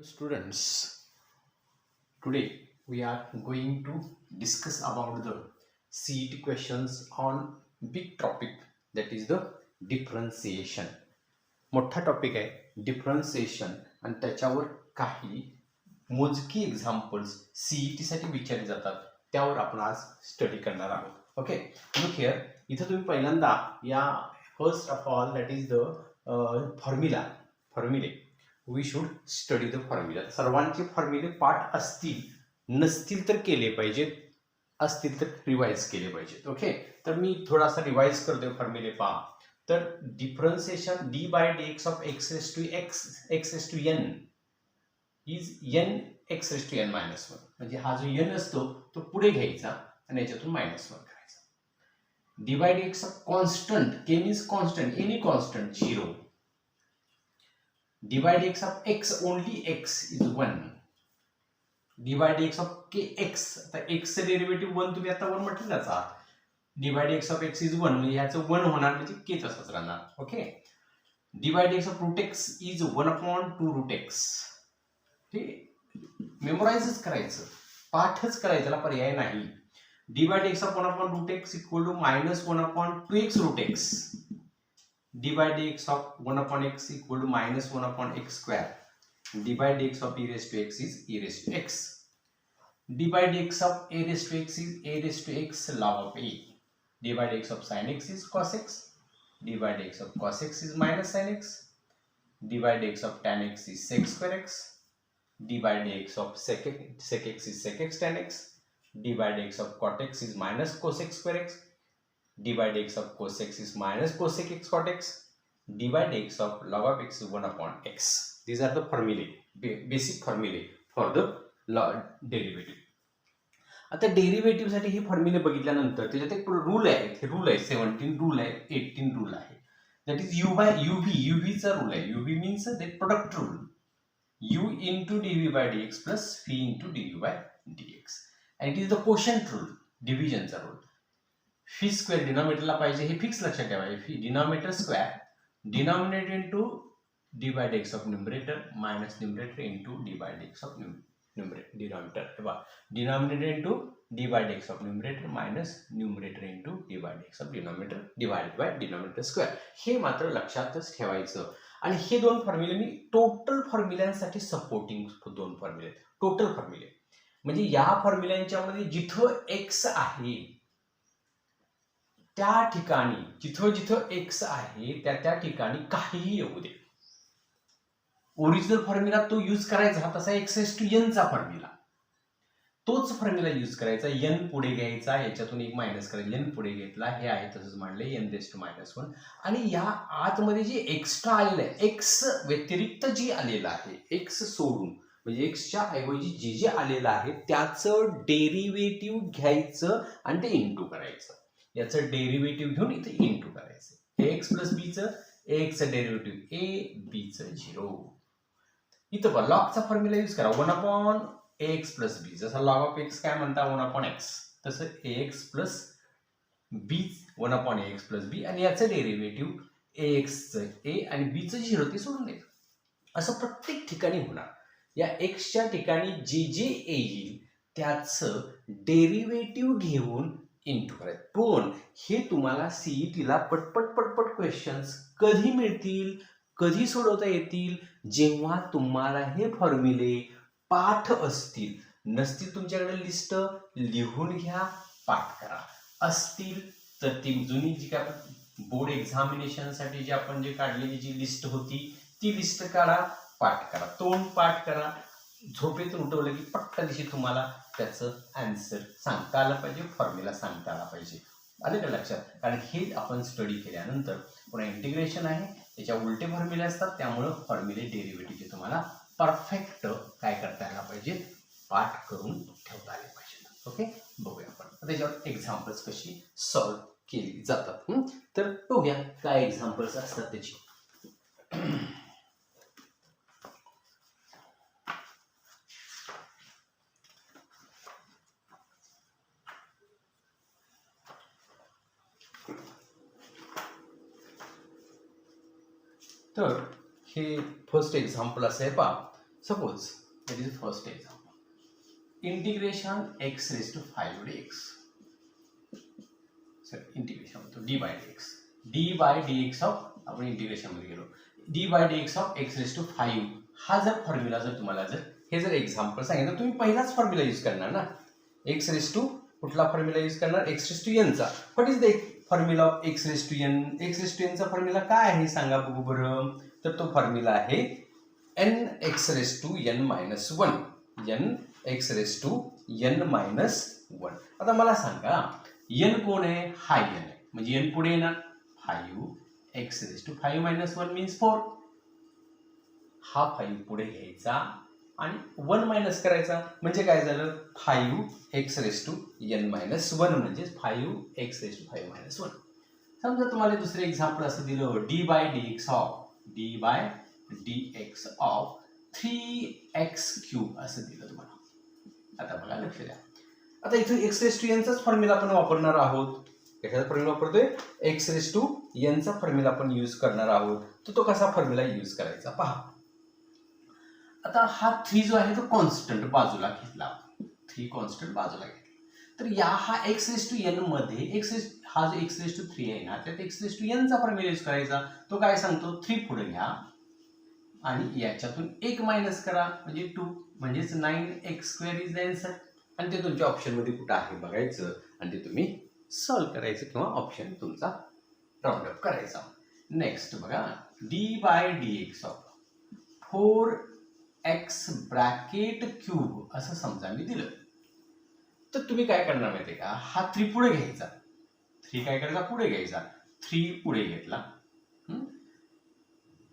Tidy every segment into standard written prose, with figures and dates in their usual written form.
Students, today we are going to discuss about the CET questions on big topic, that is the differentiation. मोठा topic आहे differentiation आणि त्याच्यावर काही मोजकी examples CET साठी विचारले जातात, त्यावर आपण आज स्टडी करणार आहोत. Okay, look here. इथं तुम्ही पहिल्यांदा या first of all that is the फॉर्म्युले we should study the formula. सर्वांचे फॉर्म्युले पाठ असतील, नसतील तर केले पाहिजेत, असतील तर रिवाइज केले पाहिजेत. ओके, तर मी थोडासा रिवाइज करतोय फॉर्म्युले पहा. तर differentiation d by d x of x raise to n is n x raise to n minus one. म्हणजे हा जो एन असतो तो पुढे घ्यायचा आणि याच्यातून मायनस वन करायचा. D by d x of constant, k means constant, any constant 0. D by d x of x, only x is 1. D by d x of k x, आता एक्स चं derivative 1 तुम्ही आता 1 म्हटलेलाच आहात. D by d x of x is 1 म्हणजे ह्याचं 1 होणार, म्हणजे के तसंच राहणार. Okay, d by d x of root x is 1/2 root x. ठीक, मेमोराइजच करायचं, पाठच करायचा, त्याला पर्याय नाही. D by d x of 1/रूट x equal to -1/2x root x. D by d x of 1/x equal to -1/x square. D by d x of e raised to x is e raised to x. D by d x of a raised to x is a raised to x log of a. D by d x of sin x is cos x. D by d x of cos x is minus sin x. D by d x of tan x is sec square x. D by d x of sec x is sec x tan x. D by d x of cot x is minus cos x square x. D by d x of cos x is minus cosec x cot x. D by d x of log of x is 1/x. These are the formulae, basic formulae for the derivative. आता derivative साठी हे फॉर्म्युले बघितल्यानंतर त्याच्यात एक rule आहे, हे rule आहे 17 rule आहे, 18 रूल आहे. That is u by uv चा रूल आहे. Uv means the product rule, u into dv by dx plus v into dv by dx. And it is the quotient rule, डिव्हिजनचा rule. फी square डिनॉमिनेटरला पाहिजे, हे fix लक्षात ठेवायचे. फी denominator square, denominator into d by d x of numerator minus numerator into d by d x of denominator. Denominator into d by d x of numerator minus numerator into d by d x of denominator divided by denominator square. हे मात्र लक्षातच ठेवायचं. आणि हे दोन फॉर्म्युले मी total फॉर्म्युल्यांसाठी supporting दोन फॉर्म्युले, total फॉर्म्युले म्हणजे या फॉर्म्युल्यांच्या मध्ये जिथं एक्स आहे त्या ठिकाणी, जिथं एक्स आहे त्या ठिकाणी काहीही येऊ दे, ओरिजिनल फॉर्म्युला तो यूज करायचा. तसा एक्स रेस टू एन चा फॉर्म्युला, तोच फॉर्म्युला यूज करायचा. एन पुढे घ्यायचा, याच्यातून एक मायनस करायचा, एन पुढे घेतला, हे आहे तसंच मांडले, एन रेस टू -1. आणि या आतमध्ये जे एक्स्ट्रा आलेलं आहे, एक्स व्यतिरिक्त जे आलेलं आहे, एक्स सोडून म्हणजे एक्सच्या ऐवजी जे आलेलं आहे त्याचं डेरिव्हेटिव्ह घ्यायचं आणि ते इंटू करायचं. याचं डेरिव्हेटिव्ह घेऊन इथे इंटू करायचं. हे एक्स प्लस बीचं, एक्सचं डेरिव्हेटिव्ह ए, बीचं 0. इथं बघा लॉगचा फॉर्म्युला यूज करा, 1/ax प्लस बी. जसं लॉग ऑफ एक्स काय म्हणता 1/x, तसं ax प्लस बी 1/ax प्लस बी. आणि याचं डेरिव्हेटिव्ह axचं a आणि बीचं 0 ते सोडून द्यायचं. असं प्रत्येक ठिकाणी होणार. या एक्सच्या ठिकाणी जे येईल त्याचं डेरिव्हेटिव्ह घेऊन इंटू करायचं. पण हे तुम्हाला सीईटीला पटपट क्वेश्चन्स कधी मिळतील, कधी सोडवता येतील, जेव्हा तुम्हाला हे फॉर्म्युले पाठ असतील. नसतील तुमच्याकडे लिस्ट, लिहून घ्या, पाठ करा. असतील तर ती जुनी जी काय बोर्ड एक्झामिनेशनसाठी जी आपण जे काढलेली जी लिस्ट होती ती लिस्ट काढा, पाठ करा, तोंड पाठ करा. झोपेतून उठवलं की पटकन दिवशी तुम्हाला त्याचं आन्सर सांगता आलं पाहिजे, फॉर्म्युला सांगता आला पाहिजे. आलं का लक्षात? कारण हे आपण स्टडी केल्यानंतर पुन्हा इंटिग्रेशन आहे, त्याच्या उलटे फॉर्म्युले असतात, त्यामुळं फॉर्म्युले डेरिव्हेटिव्हचे तुम्हाला परफेक्ट काय करता आला पाहिजे, पाठ करून ठेवता आले पाहिजे. ओके, बघूया आपण त्याच्यावर एक्झाम्पल्स कशी सॉल्व्ह केली जातात. तर बघूया काय एक्झाम्पल्स असतात त्याची. तर हे फर्स्ट एक्झाम्पल असं आहे पहा. Suppose that is the first example. Integration x raised to 5dx. Sorry, integration होतो d by dx. d by dx of आपण इंटिग्रेशन मध्ये गेलो. d by dx of x raised to 5 हा जर फॉर्म्युला जर तुम्हाला जर हे जर एक्झाम्पल सांगितलं तुम्ही पहिलाच फॉर्म्युला यूज करणार ना. x raised to कुठला फॉर्म्युला यूज करणार? x raised to n चा. What is the formula of x raised to n? x raised to n चा फॉर्म्युला काय आहे सांगा बघू बरं. तर तो फॉर्म्युला आहे n x raised to n minus 1. n x raised to n minus 1. आता मला सांगा n कोण आहे? हा n आहे. म्हणजे n पुढे येणार 5 x raised to 5 minus 1 means 4. हा 5 पुढे घ्यायचा आणि 1 मायनस करायचा म्हणजे काय झालं 5 x raised to n minus 1 म्हणजे 5 x raised to 5 minus 1. समजा तुम्हाला दुसरे एक्झाम्पल असं दिलं d by dx of 3x cube असं दिलं तुम्हाला. आता बघा लक्ष द्या. आता इथे x raised to n चाच फॉर्म्युला आपण वापरणार आहोत. एखादा फॉर्म्युला वापरतोय x raised to n चा फॉर्म्युला आपण यूज करणार आहोत. तो कसा फॉर्म्युला यूज करायचा पहा. आता हा 3 जो आहे तो कॉन्स्टंट बाजूला घेतला. 3 कॉन्स्टंट बाजूला घेतला. तर या हा x raised to n मध्ये हा जो x raised to 3 आहे ना त्यात x raised to n चा फॉर्म्युला यूज करायचा. तो काय सांगतो 3 पुढे घ्या आणि याच्यातून 1 मायनस करा म्हणजे 2 म्हणजेच 9x² इज द आन्सर. आणि ते तुमच्या ऑप्शन मध्ये कुठं आहे बघायचं आणि ते तुम्ही सॉल्व करायचं किंवा ऑप्शन तुमचा राउंड अप करायचा. नेक्स्ट बघा d by dx of 4x bracket cube असं समजा मी दिलं. तर तुम्ही काय करणार माहितीये का हा 3 पुढे घ्यायचा. 3 काय करायचा पुढे घ्यायचा. 3 पुढे घेतला.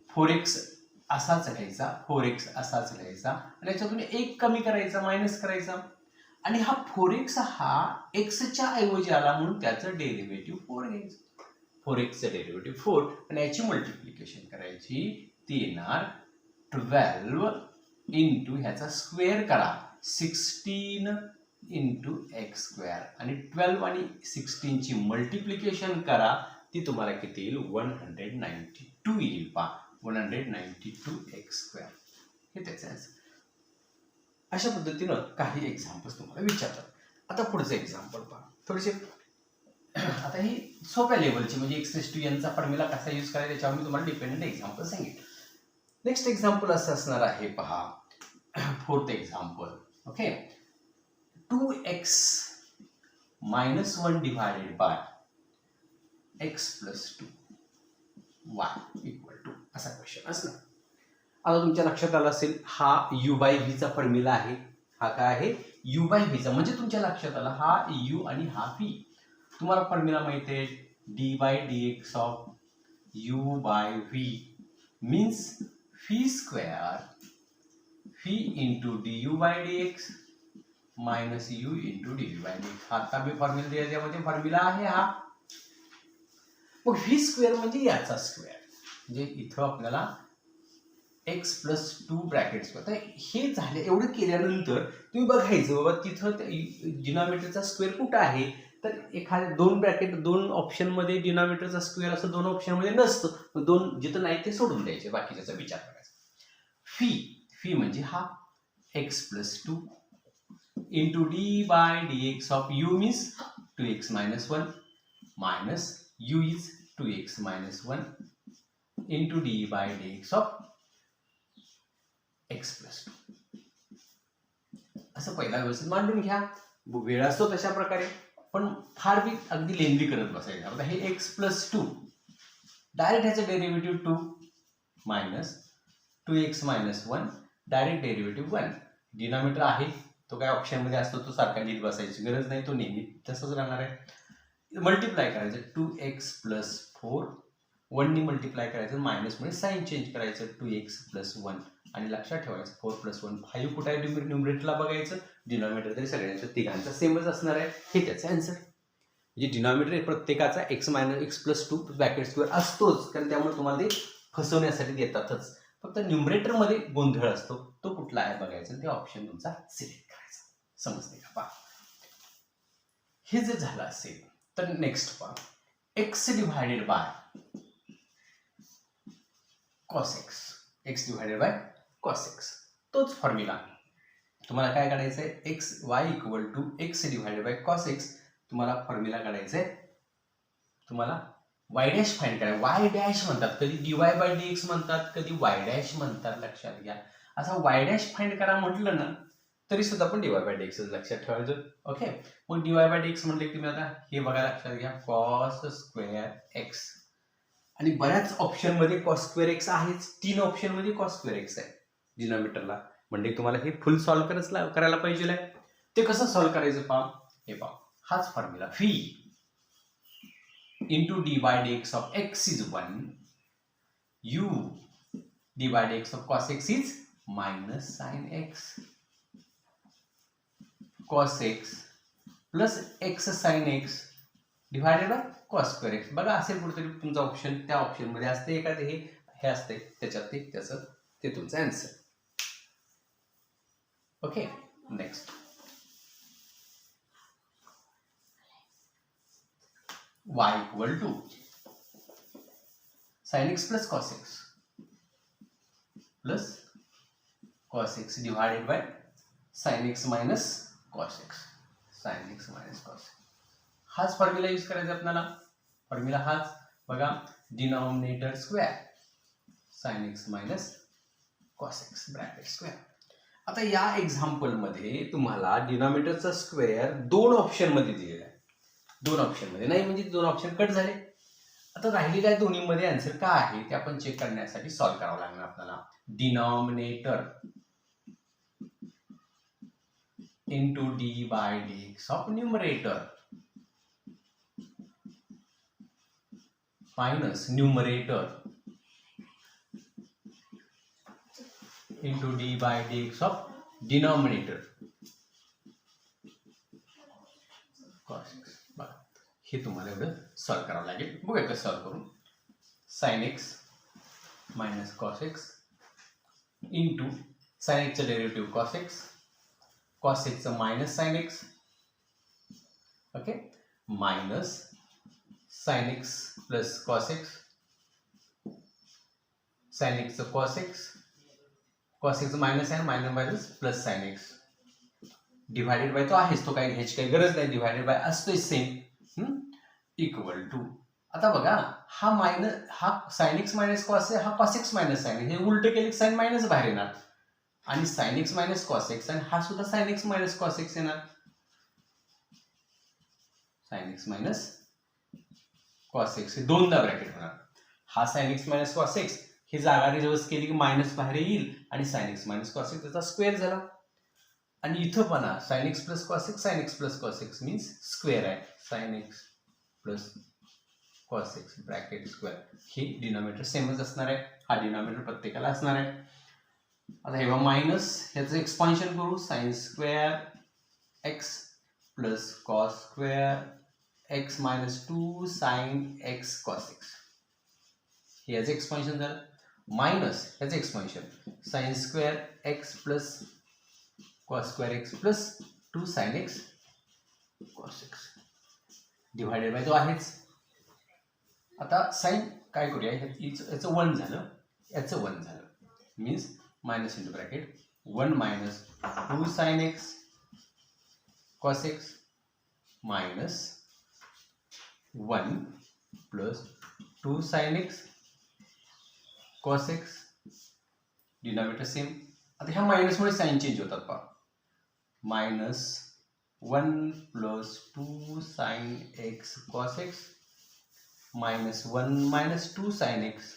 4x असाच घ्यायचा. 4x असाच घ्यायचा आणि याच्यातून 1 कमी करायचा मायनस करायचा आणि हा 4x हा x च्या ऐवजी आला म्हणून त्याचं डेरिव्हेटिव्ह 4 घ्यायचं. 4x चं डेरिव्हेटिव्ह 4 आणि याची मल्टिप्लिकेशन करायची. ती येणार 12 इंटू ह्याचा स्क्वेअर करा 16 इंटू x² आणि 12 आणि 16 ची मल्टिप्लिकेशन करा. ती तुम्हाला किती येईल 192 येईल पहा 192x². हे त्याचं आन्सर. अशा पद्धतीनं काही एक्झाम्पल्स तुम्हाला विचारतात. आता पुढचं एक्झाम्पल पहा थोडेसे. आता ही सोप्या लेवलची म्हणजे x raised to n चा फॉर्म्युला कसा यूज करायचा त्याच्यावर मी तुम्हाला डिपेंडंट एक्झाम्पल सांगितलं. नेक्स्ट एक्झाम्पल असं असणार आहे पहा. Fourth example. Okay 2x minus 1 divided by x plus 2 y equal to असा क्वेश्चन असणार. आता तुमच्या लक्षात आलं असेल हा u by v चा फॉर्म्युला आहे. हा काय आहे u by v चा म्हणजे तुमच्या लक्षात आला हा u आणि हा v. तुम्हाला फॉर्म्युला माहिती आहे d by dx of u by v means v² v into du by dx minus u into dv by dx. आता मी फॉर्म्युला दिला त्यामध्ये फॉर्म्युला आहे हा. मग v² म्हणजे याचा स्क्वेअर म्हणजे इथं आपल्याला x plus 2 ब्रॅकेट्स. आता हे झाले एवढं केल्यानंतर तुम्ही बघायचं बाबा तिथं डिनॉमिनेटरचा स्क्वेअर कुठं आहे. तर एखाद्या 2 ब्रॅकेट 2 ऑप्शन मध्ये डिनॉमिनेटरचा स्क्वेअर असं 2 ऑप्शन मध्ये नसतं. 2 जिथं नाही ते सोडून द्यायचे बाकीच्याचा विचार करायचा. फी म्हणजे हा x plus 2 into d by dx of u means 2x minus 1 minus u is 2x minus 1 into d by dx of x plus 2. असं पहिला व्यवस्थित मांडून घ्या. वेळ असतो तशा प्रकारे पण फार बी अगदी लेंदी करत बसायचं. आता हे x plus 2 डायरेक्ट ह्याचं derivative 2 minus 2x minus 1 direct derivative 1. Denominator आहे तो काय ऑप्शन मध्ये असतो तो सारखा लिहित बसायची गरज नाही. तो नेहमी तसंच राहणार आहे. मल्टिप्लाय करायचं 2x plus 4 1 नी मल्टिप्लाय करायचं मायनस मध्ये साइन चेंज करायचं 2x plus 1 आणि लक्षात ठेवायचं 4 plus 1 5 कुठे आहे न्यूमरेटरला बघायचं. डिनॉमिनेटर तरी सगळ्यांच्या तिघांचा सेमच असणार आहे. हे त्याचं आन्सर. म्हणजे डिनॉमिनेटर प्रत्येकाचा x plus 2 ब्रॅकेट स्क्वेअर असतोच कारण त्यामुळे तुम्हाला ते फसवण्यासाठी देतातच. फक्त न्यूमरेटर मध्ये गोंधळ असतो. तो कुठला आहे बघायचा ते ऑप्शन तुमचा सिलेक्ट करायचा. समजते का पहा. हे जर झालं असेल तर नेक्स्ट पहा x divided by cos x. x divided by cos x. तोच फॉर्म्युला तुम्हाला काय काढायचं आहे, x y equal to x divided by cos x. तुम्हाला फॉर्म्युला काढायचा आहे, तुम्हाला वाय डॅश फाइंड करायचं. वाय डॅश म्हणतात, कधी डीवाय बाय डी एक्स म्हणतात, कधी वाय डॅश म्हणतात, लक्षात घ्या. असं वाय डॅश फाइंड करा म्हटलं ना तरी सुद्धा आपण डीवाय बाय डी एक्स लक्षात ठेवायचं. ओके, मग डीवाय बाय डी एक्स म्हटले की तुम्ही आता हे बघा, लक्षात घ्या, कॉस स्क्वेअर एक्स. आणि बऱ्याच ऑप्शन मध्ये कॉस स्क्वेअर एक्स आहेच, 3 ऑप्शन मध्ये कॉस स्क्वेअर एक्स आहे डिनॉमिनेटरला. म्हणजे तुम्हाला हे फुल सॉल्व्ह करायला पाहिजे. ते कसं सॉल्व्ह करायचं पहा, हे पहा, हाच formula v into d by d x of x is 1, u d by d x of cos x is minus sine x, cos x plus x sine x divided by cos square x. बघा असेल कुठेतरी तुमचा option, त्या option मध्ये असते एखादे हे असते, त्याच्यात ते तुमचं answer. Okay, next y equal to sine x plus cos x plus cos x divided by sine x minus cos x, sine x minus cos. हाच फॉर्म्युला यूज करायचा आपल्याला. फॉर्म्युला हाच बघा, denominator square sine x minus cos x bracket square. आता या example मध्ये तुम्हाला डिनॉमिनेटरचा square 2 option मध्ये दिलेला आहे. 2 ऑप्शन मध्ये नाही, म्हणजे 2 ऑप्शन कट झाले. आता राहिलेल्या दोन्ही मध्ये आन्सर काय आहे ते आपण चेक करण्यासाठी सॉल्व्ह करावं लागणार आपल्याला. Denominator into d by d x of numerator minus numerator into d by d x of denominator cos x. बघा, हे तुम्हाला एवढं सॉल्व्ह करावं लागेल. बघूया कसं सॉल्व्ह करून. Sine x minus cos x into sine एक्सचं डेरिव्हेटिव्ह कॉस एक्स, कॉस एक्सचं minus sine x, okay, minus sine x plus cos x, sine एक्सचं कॉस एक्स, कॉस एक्सचं मायनस आहे, minus minus plus sine x divided by, तो आहेच, तो काही ह्याची काही गरज नाही, डिवायडेड बाय असतोय सेम, इक्वल टू. आता बघा, हा मायनस, हा साइन एक्स मायनस कॉस आहे, हा कॉस एक्स मायनस साइन, हे उलट केले साइन मायनस बाहेर येणार, आणि sine x minus cos x, आणि हा सुद्धा sine x minus cos x येणार, sine x minus cos x, हे दोनदा ब्रॅकेट होणार. हा sine x minus cos x, ही जागा रिव्हर्स केली की मायनस बाहेर येईल, आणि sine x minus cos x त्याचा स्क्वेअर झाला. आणि इथं पण sine x plus cos x, sine x plus cos x means square आहे, sine x plus cos x bracket square. हे डिनॉमिनेटर सेमच असणार आहे, हा डिनॉमिनेटर प्रत्येकाला असणार आहे. आता हे मायनस, ह्याचं एक्सपान्शन करू, sine square x plus cos square x minus 2 sine x cos x, हे याचं एक्सपान्शन झालं. मायनस ह्याचं expansion, sine square x plus cos square x plus 2 sine x cos x divided by, तो आहेच. आता sign काय करूया, याचं 1 झालं, याचं 1 झालं, means minus into bracket 1 minus 2 sine x cos x minus 1 plus 2 sine x cos x, denominator same. आता ह्या मायनसमुळे साइन चेंज होतात पहा, minus 1 plus 2 sine x cos x minus 1 minus 2 sine x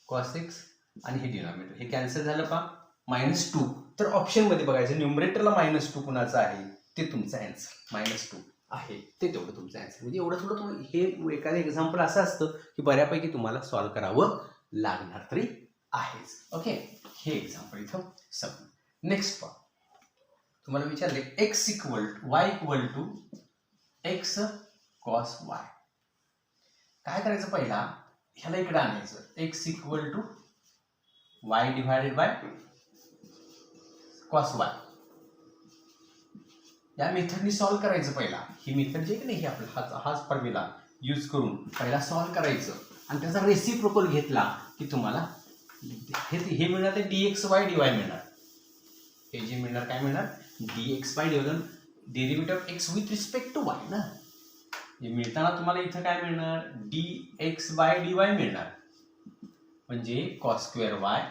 cos x, आणि हे denominator हे cancel झालं पहा, minus 2. तर ऑप्शन मध्ये बघायचं, न्यूमरेटरला मायनस 2 कुणाचं आहे ते तुमचं आन्सर, मायनस 2 आहे ते तेवढं तुमचं आन्सर. म्हणजे एवढं थोडं तुम्हाला, हे एखादं एक्झाम्पल असं असतं की बऱ्यापैकी तुम्हाला सॉल्व्ह करावं लागणार तरी आहेच. ओके, हे एक्झाम्पल इथं संपलं. नेक्स्ट पहा, तुम्हाला विचारले x equal y equal to x cos y. काय करायचं, पहिला ह्याला इकडे आणायचं, x equal to y divided by cos y. या मेथडनी सॉल्व्ह करायचं पहिला. ही मेथड जे की नाही, आपला हाच फॉर्म्युला यूज करून पहिला सॉल्व्ह करायचं, आणि त्याचा रेसिप्रोकल घेतला की तुम्हाला हे मिळणार, ते dxy dy मिळणार. मिळणार, काय मिळणार, dx by dy, derivative of x with respect to y ना. हे मिळताना तुम्हाला इथं काय मिळणार, dx बाय dy मिळणार, म्हणजे cos square y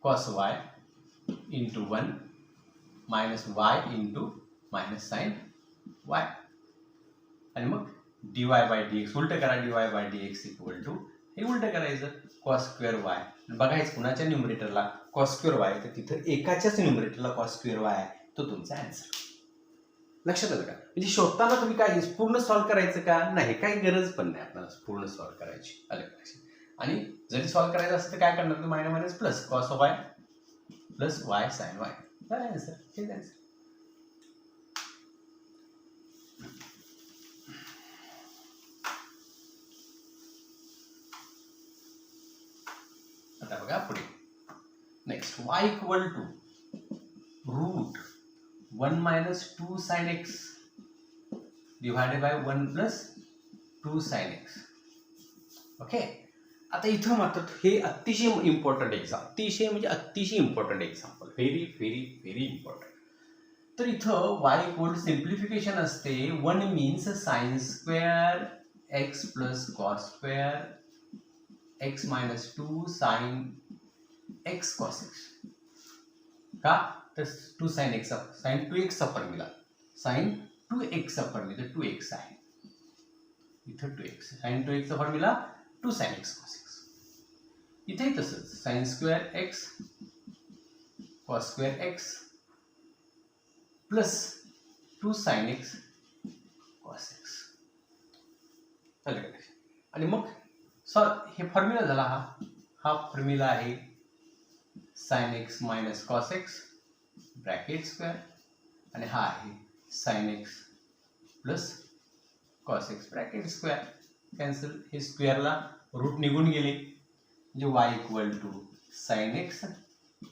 cos y into 1 minus y into minus sine y, आणि मग dy बाय dx उलट करा, dy by dx equal to हे उलट करायचं cos स्क्वेअर y, बघायचं कुणाच्या न्यूमरेटरला cos स्क्वेअर y, तर तिथं एकाच्याच न्यूमरेटरला cos स्क्वेअर y आहे, तो तुमचा आन्सर. लक्षात आलं का? म्हणजे शोधताना तुम्ही काय पूर्ण सॉल्व्ह करायचं का नाही, काही गरज पण नाही आपल्याला पूर्ण सॉल्व्ह करायची, आलं का लक्षात. आणि जरी सॉल्व्ह करायचं असेल तर काय करणार, तर minus minus plus cos y plus y sin y, झालं आन्सर. हेच आन्सर. आता बघा पुढे next, y equal to root 1 minus 2 sin x divided by 1 plus 2 sin x. Okay, आता इथं मात्र हे अतिशय इम्पॉर्टंट एक्झाम, अतिशय म्हणजे अतिशय important example, very very very important. तर इथं y इक्वल सिम्प्लिफिकेशन असते, 1 means sine square x plus cos square x minus 2 sine x cos x, का तर 2 sin x साइन 2x चा फॉर्म्युला, साइन 2x चा फॉर्म्युला 2x आहे, इथं 2x sign 2x चा formula 2 sin x cos x. इथे तसंच sign square x cos square x plus 2 sin x cos x, आणि मग हे फॉर्म्युला झाला, हा फॉर्म्युला आहे sin x minus cos x bracket square, आणि हा आहे sin x plus cos x bracket square, cancel, हे स्क्वेअरला रूट निघून गेले, म्हणजे y equal to sin x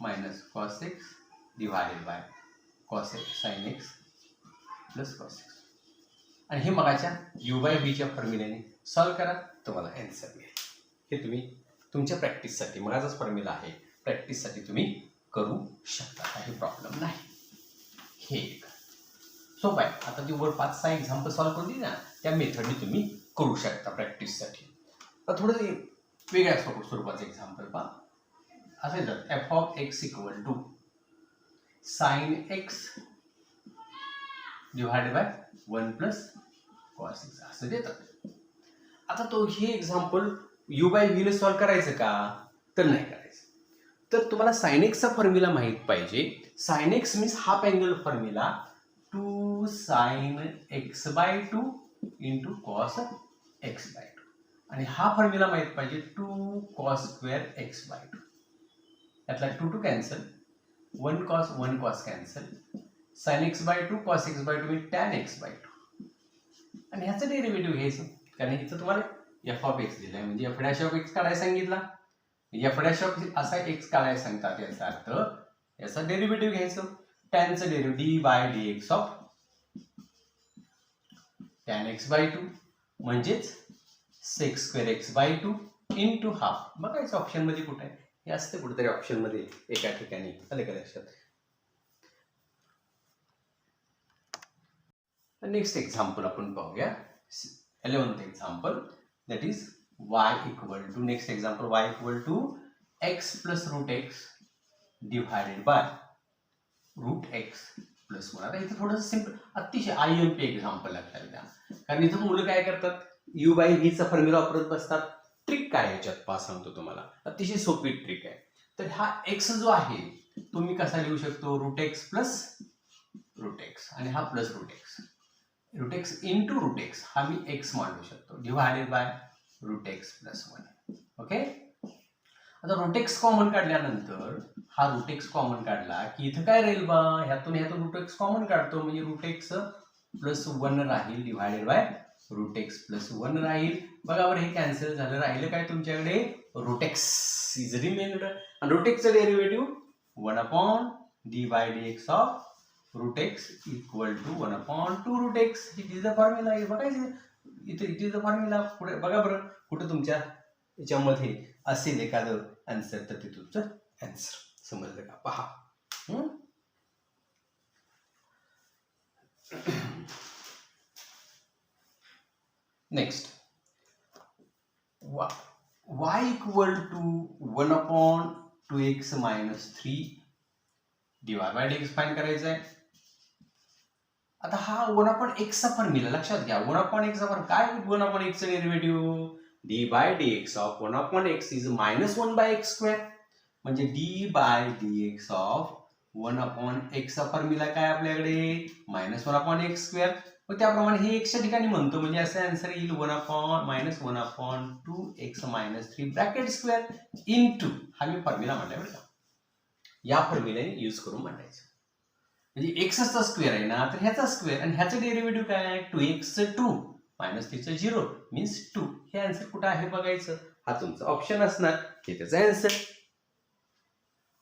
minus cos x divided by cos x sin x plus cos x, आणि हे मगाच्या u बाय v च्या फॉर्म्युल्याने सॉल्व्ह करा, तुम्हाला आन्सर मिळेल. हे तुम्ही तुमच्या प्रॅक्टिससाठी, मगाचाच फॉर्म्युला आहे, प्रॅक्टिससाठी तुम्ही करू शकता, काही प्रॉब्लेम नाही. हे एक सोपं आहे. आता ती वर 5-6 एक्झाम्पल सॉल्व्ह करून दिली ना, त्या मेथडने तुम्ही करू शकता प्रॅक्टिससाठी. आता थोडं वेगळ्या स्वरूपाचं एक्झाम्पल पहा. असं येतं f of x equal to sine x divided by 1 plus cos x असं देतात. आता तो हे एक्झाम्पल यू बाय व्ही ने सॉल्व्ह करायचं का, तर नाही करायचं. तर तुम्हाला साइन एक्सचा फॉर्म्युला माहित पाहिजे. Sine x means half angle formula 2 sine x by 2 into cos x by 2, आणि हा फॉर्म्युला माहित पाहिजे 2 कॉस स्क्वेअर एक्स बाय 2. यातला 2 cancel, 1 cos cancel, sine x by 2 cos x by 2 tan x by 2, आणि ह्याचं derivative घ्यायचं, कारण इथं तुम्हाला एफ ऑफ एक्स दिलाय, म्हणजे एफ डॅश ऑफ एक्स काढायला सांगितला, एफ डॅश ऑफ असा एक्स काढायला सांगतात, याचा अर्थ याचा डेरिव्हेटिव्ह घ्यायचं, टॅनचं derivative d by d x of tan x by 2, म्हणजेच sec square x by 2 into half. बघायचं ऑप्शन मध्ये कुठे आहे, हे असतं कुठेतरी ऑप्शन मध्ये एका ठिकाणी, आलं का लक्षात. नेक्स्ट एक्झाम्पल आपण पाहूया, 11th example, that is y equal to, next example y equal to x plus root x divided by root x plus 1. आता इथं थोडंसं सिम्पल, अतिशय IMP एक्झाम्पल लक्षात द्या, कारण इथं मुलं काय करतात, u बाय v चा फॉर्म्युला वापरत बसतात. ट्रिक काय याच्यात पहा सांगतो तुम्हाला, अतिशय सोपी ट्रिक आहे. तर हा x जो आहे तो मी कसा लिहू शकतो, root x plus root x, आणि हा plus root x into root x, हा मी x मांडू शकतो, divided by root x plus 1. Okay, आता रूट एक्स कॉमन काढल्यानंतर, हा रूट एक्स कॉमन काढला की इथं काय राहील बा, ह्यातून रूट एक्स कॉमन काढतो, म्हणजे रूट एक्स प्लस 1 राहील divided by root x plus 1 राहील. बघा बरं, हे कॅन्सल झालं, राहिलं काय तुमच्याकडे, रूट एक्स इज रिमेंड, आणि रूट एक्सचं derivative 1 upon d by d x of root x equal to 1 upon 2 root x. It is the formula. हे बघायचं इथे, इट इज द फॉर्म्युला. पुढे बघा बरं, कुठं तुमच्या याच्यामध्ये असेल एखादं आन्सर, तर ते तुमचं आन्सर. समजलं का, पहा. Next y equal to 1/2x minus 3 dy by dx find करायचं आहे. आता हा 1/x चा फॉर्म्युला लक्षात घ्या. 1/x चा फॉर्म्युला काय? 1/x चा derivative d by dx of 1/x is -1/x². म्हणजे d by dx of 1/x चा फॉर्म्युला काय आपल्याकडे -1/x². मग त्याप्रमाणे हे x च्या ठिकाणी म्हणतो म्हणजे असं आन्सर येईल 1/-1/2x minus 3 bracket square into हा मी फॉर्म्युला म्हटलाय बरं का. या फॉर्म्युलाने यूज करून मांडायचं. म्हणजे x चा स्क्वेअर आहे ना, तर ह्याचा स्क्वेअर आणि ह्याचं डेरिव्हेटिव्ह काय आहे 2x 2 मायनस 3 0 मीन्स 2. हे आन्सर कुठं आहे बघायचं. हा तुमचा ऑप्शन असणार. हे त्याचा आन्सर.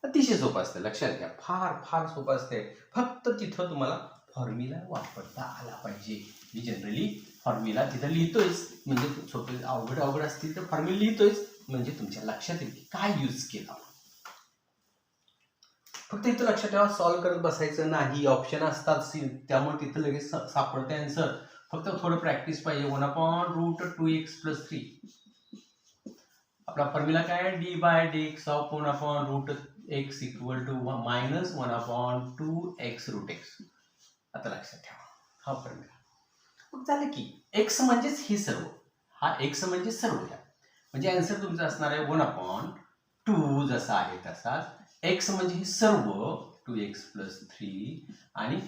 अतिशय सोपं असतं, लक्षात घ्या. फार फार सोपं असते. फक्त तिथं तुम्हाला फॉर्म्युला वापरता आला पाहिजे. मी जनरली फॉर्म्युला तिथं लिहितोयच, म्हणजे सोपे अवघड असतील तर फॉर्म्युला लिहितोयच, म्हणजे तुमच्या लक्षात येईल काय यूज केला. फक्त इथं लक्षात ठेवा, सॉल्व्ह करत बसायचं नाही. ऑप्शन असतात त्यामुळे तिथं लगेच सापडते आन्सर. फक्त थोडं प्रॅक्टिस पाहिजे. 1/√2x + 3 आपला फॉर्म्युला काय d by dx of 1/√x equal to -1/2x√x. आता लक्षात ठेवा हा फॉर्म्युला. मग झालं की x म्हणजेच हे सर्व. हा x म्हणजे सर्व घ्या. म्हणजे आन्सर तुमचा असणार आहे 1/2 जसा आहे तसाच. x म्हणजे हे सर्व 2x + 3 आणि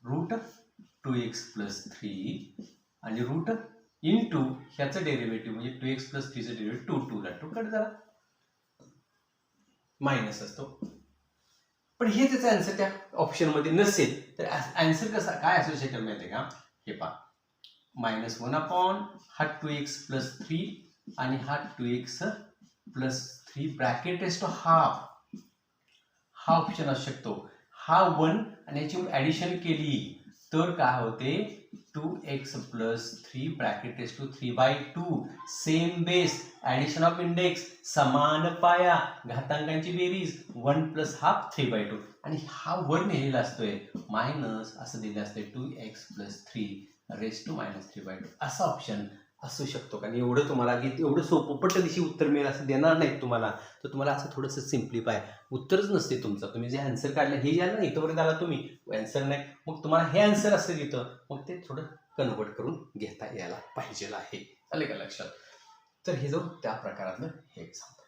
√2x + 3 आणि रूट इनटू ह्याचं डेरिव्हेटिव्ह म्हणजे 2x + 3 चं डेरिव्हेटिव्ह 2 ला 2 कट झाला मायनस असतो. पण हे त्याचा आन्सर त्या ऑप्शन मध्ये नसेल तर आन्सर कसा काय असू शकेल माहिती का. हे पहा -1/, हा 2x + 3 आणि हा 2x + 3 ब्रॅकेट टेस्ट हाफ. हा ऑप्शन असू शकतो. हा 1 आणि याची ऍडिशन केली तर काय होते 2x + 3 bracket test 3/2 same base addition of index समान पाया घातांकांची बेरीज 1 + हाफ 3/2 आणि हा वर नेलेला असतोय मायनस असं दिलं असतंय 2x + 3 रेस टू -3/2 असा ऑप्शन असू शकतो. कारण एवढं तुम्हाला एवढं सोपं पटदिशी उत्तर मिळेल असं देणार नाहीत तुम्हाला. तर तुम्हाला असं थोडंसं सिम्प्लिफाय उत्तरच नसते तुमचं. तुम्ही जे आन्सर काढलं हे यायला नाही इथंपर्यंत आला तुम्ही आन्सर नाही मग तुम्हाला हे आन्सर असेल इथं मग ते थोडं कन्वर्ट करून घेता यायला पाहिजे आहे. आले का लक्षात. तर हे जो त्या प्रकारातलं हे एक्झाम्पल.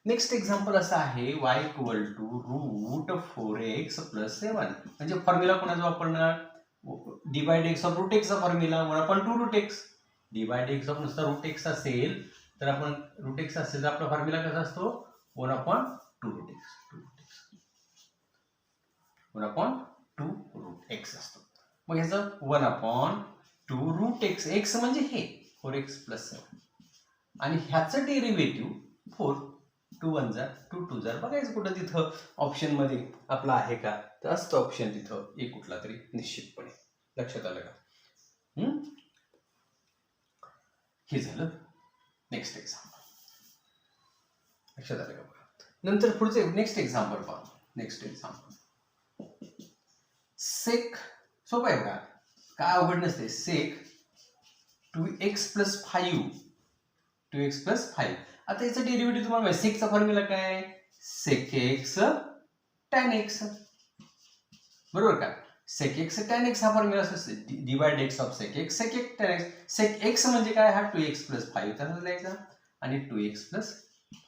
नेक्स्ट एक्झाम्पल असं आहे y इक्वल टू √4x + 7 म्हणजे फॉर्म्युला कोणाचा वापरणार d by dx of √x चा formula 1/2√x. d by dx of नुसता √x असेल तर आपण √x असेल तर आपला फॉर्म्युला कसा असतो 1/2√x 1/2√x असतो. मग ह्याचं 1/2√x x म्हणजे हे 4x + 7 आणि ह्याचं डेरिव्हेटिव्ह 4 2 1 जार 2 2 जार बघायचं कुठं तिथं ऑप्शन मध्ये आपला आहे का तर असतं ऑप्शन तिथं एक कुठला तरी निश्चितपणे. लक्षात आलं का. हे झालं नेक्स्ट एक्झाम्पल. लक्षात आलं का बघा. नंतर पुढचे नेक्स्ट एक्झाम्पल पहा. नेक्स्ट एक्झाम्पल सेक सोपं आहे बघा काय अवघड नसते. सेक 2x + 5 2x + 5. आता याचं डेरिव्हेटिव्ह तुम्हाला माहिती सेकचा फॉर्म्युला काय sec x tan x बरोबर का. sec x tan x हा फॉर्म्युला असतो d by dx of sec x sec x tan x. sec x म्हणजे काय हा 2x + 5 तसंच लिहायचा आणि 2x +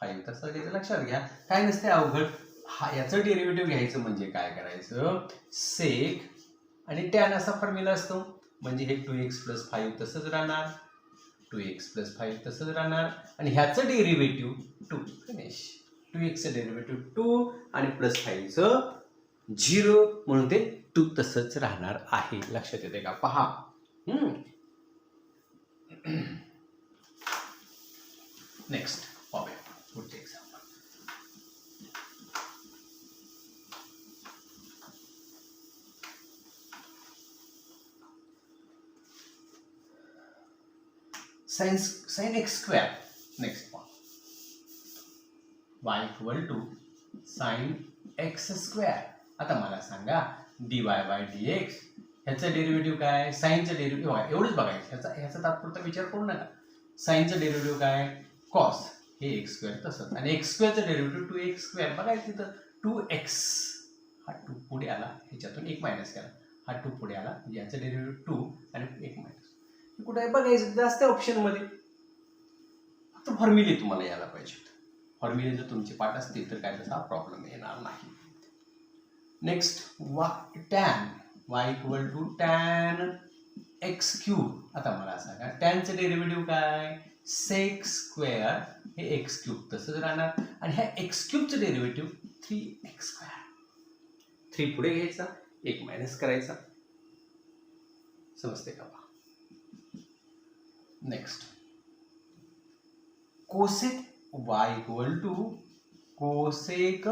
5 तसंच लिहायचं. लक्षात घ्या काय नसते अवघड. हा याचं डेरिव्हेटिव्ह घ्यायचं म्हणजे काय करायचं sec आणि tan असा फॉर्म्युला असतो म्हणजे हे 2x + 5 तसंच राहणार 2x + 5 तसंच राहणार आणि ह्याचं डेरिव्हेटिव्ह 2 फिनिश. 2x चं डेरिव्हेटिव्ह 2 आणि +5 चं 0 म्हणून ते 2 तसंच राहणार आहे. लक्षात येते का पहा. नेक्स्ट पाहूया पुढचे एक्झाम्पल. sin x². नेक्स्ट पहा y equal to sin x square. आता मला सांगा dy बाय dx ह्याचं डेरिव्हेटिव्ह काय, साईनचं डेरिव्हेटिव्ह बघा, एवढंच बघायचं, ह्याचा तात्पुरता विचार करू नका. साईनचं डेरिव्हेटिव्ह काय, कॉस हे एक्स स्क्वेअर तसंच, आणि एक्स स्क्वेअरचं डेरिव्हेटिव्ह 2x स्क्वेअर बघायचं तिथं 2x, हा 2 पुढे आला, ह्याच्यातून 1 मायनस केला, हा 2 पुढे आला, म्हणजे याचं डेरिव्हेटिव्ह 2 आणि 1 मायनस. कुठे आहे बघायचं, जास्त ऑप्शनमध्ये. फक्त फॉर्म्युले तुम्हाला यायला पाहिजे. फॉर्म्युले जर तुमचे पाठ असतील तर काय तसा प्रॉब्लेम येणार नाही. Next tan y equal to tan x cube. आता मला सांगा टॅनचं डेरिव्हेटिव्ह काय, सेक स्क्वेअर हे एक्स क्यूब तसंच राहणार, आणि ह्या एक्स क्यूबचं डेरिव्हेटिव्ह 3x स्क्वेअर. 3 पुढे घ्यायचा, 1 मायनस करायचा. समजते का? Next cosec y equal to cosec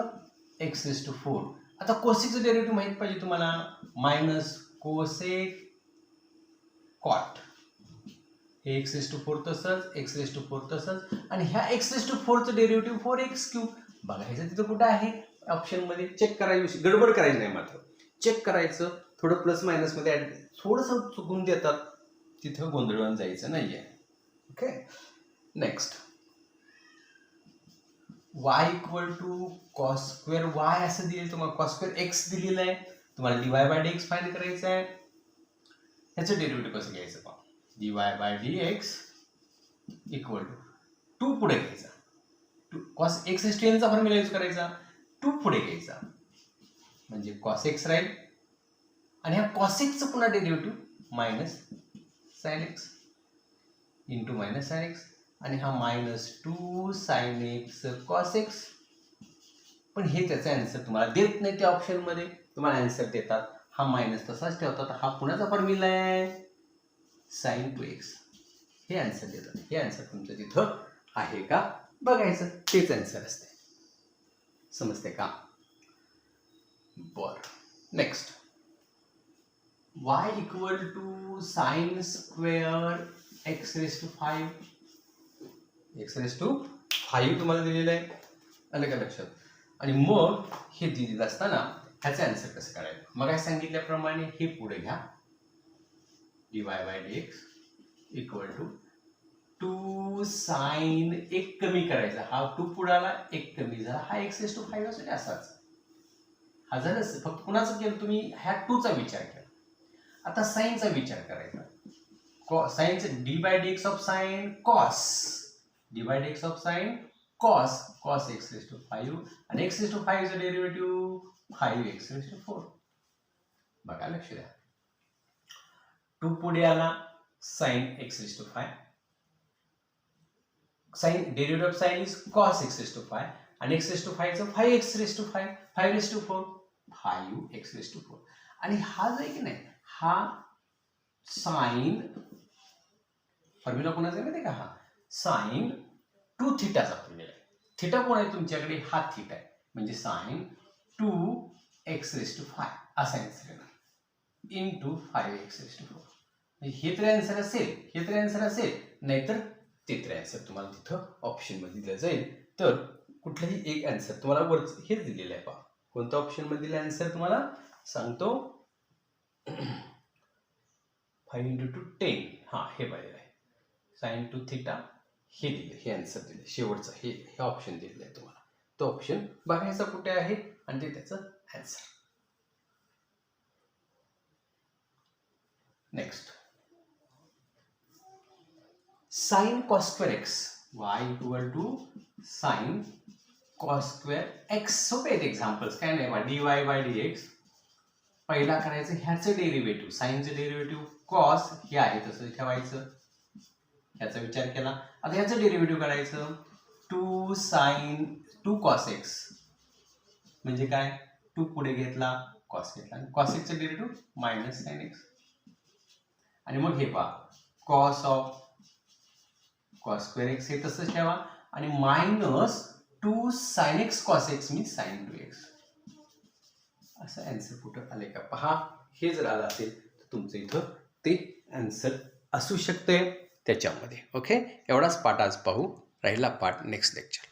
x raise to 4. आता कोसेकचं डेरिव्हेटिव्ह माहित पाहिजे तुम्हाला, मायनस कोसेक कॉट हे x रेज टू 4 तसंच, x रेज टू 4 तसंच, आणि ह्या x रेज टू 4चं डेरिव्हेटिव्ह 4x क्यूब बघायचं तिथं कुठं आहे ऑप्शनमध्ये. चेक करायची, गडबड करायची नाही, मात्र चेक करायचं. थोडं प्लस मायनस मध्ये थोडंसं चुकून देतात, तिथं गोंधळून जायचं नाहीये. Okay. Next y equal to cos square y असं दिलेलं तुम्हाला, कॉस स्क्वेअर x दिलेलं आहे, तुम्हाला dy बाय dx फाइंड करायचं आहे. ह्याचं डेरिव्हेटिव्ह कसं घ्यायचं पहा, dy by dx equal to 2 पुढे घ्यायचा, cos x raise to n चा फॉर्म्युला यूज करायचा, 2 पुढे घ्यायचा म्हणजे कॉस x राहील, आणि ह्या कॉस x चं पुन्हा derivative minus sine x into minus sine x, आणि हा minus 2 sine x cos x. पण हे त्याचा आन्सर तुम्हाला देत नाही, त्या ऑप्शनमध्ये तुम्हाला आन्सर देतात, हा मायनस तसाच ठेवतात, हा पुण्याचा फॉर्म्युला आहे साइन 2x, हे आन्सर देतात. हे आन्सर तुमचं तिथं आहे का बघायचं, तेच आन्सर असते. समजते का? बर. Next y equal to sine square x raise to 5, x raise to 5 तुम्हाला दिलेलं आहे, आलं का लक्षात? आणि मग हे दिलेलं असताना ह्याचा आन्सर कसं करायचं, मग काय सांगितल्याप्रमाणे हे पुढे घ्या, dy by dx equal to 2 sine 1 कमी करायचा, हा 2 पुढे आला, 1 कमी झाला, हा x रेज टू 5 असेल असाच. हा झालं, फक्त कुणाचं केलं तुम्ही, ह्या 2 चा विचार केला. आता साइनचा विचार करायचा, साइनचं d by dx of sine cos, d by dx of sine cos, cos x raise to 5, आणि x रेज टू 5 चं डेरिव्हेटिव्ह 5x रेज टू 4. बघा लक्ष द्या, 2 पुढे आला, sine x raise to 5, sine derivative of sine is cos x raise to 5, आणि x raise to 5 चं 5x raise to 5, 5 raise to 4, 5x raise to 4. आणि हा जो आहे की नाही, हा साइन फॉर्म्युला कोणाचा आहे माहिती का, हा साइन 2 थीटाचा फॉर्म्युला आहे. थीटा कोण आहे तुमच्याकडे, हा थीटा आहे, म्हणजे साइन 2x रेज टू 5 असा आन्सर येणार इंटू 5x रेज टू 4. हे तरी आन्सर असेल, हे तरी आन्सर असेल, नाहीतर ते तरी आन्सर तुम्हाला तिथं ऑप्शन मध्ये दिलं जाईल. तर कुठलाही एक आन्सर तुम्हाला वरच हेच दिलेलं आहे पहा, कोणत्या ऑप्शन मध्ये दिलं आन्सर तुम्हाला सांगतो, 5 इंटू 10, हा हे पाहिजे आहे, साइन 2 थीटा हे दिले, हे आन्सर दिले, शेवटचं हे ऑप्शन दिलेलं आहे तुम्हाला. तो ऑप्शन बघायचा कुठे आहे आणि ते त्याचं answer. Next sine cos square x, y equal to sine cos square x. सोपे आहेत एक्झाम्पल्स, काय नाही, dy बाय dx पहिला करायचं, ह्याचं डेरिव्हेटिव्ह, साइनचं डेरिव्हेटिव्ह कॉस हे आहे तसं ठेवायचं, ह्याचा विचार केला. आता ह्याचं डेरिव्हेटिव्ह करायचं, 2 साइन 2 कॉस एक्स म्हणजे काय, 2 पुढे घेतला, कॉस घेतला, आणि कॉस एक्सचं डेरिव्हेटिव्ह मायनस साइन एक्स, आणि मग हे पहा cos of cos square x हे तसंच ठेवा, आणि minus 2 sine x cos x means sine 2x. असं आन्सर कुठं आले का पहा, हे जर आलं असेल तर तुमचं इथं ते आन्सर असू शकते त्याच्यामध्ये. ओके, एवढाच पाठ आज पाहू, राहिला पाठ नेक्स्ट लेक्चर.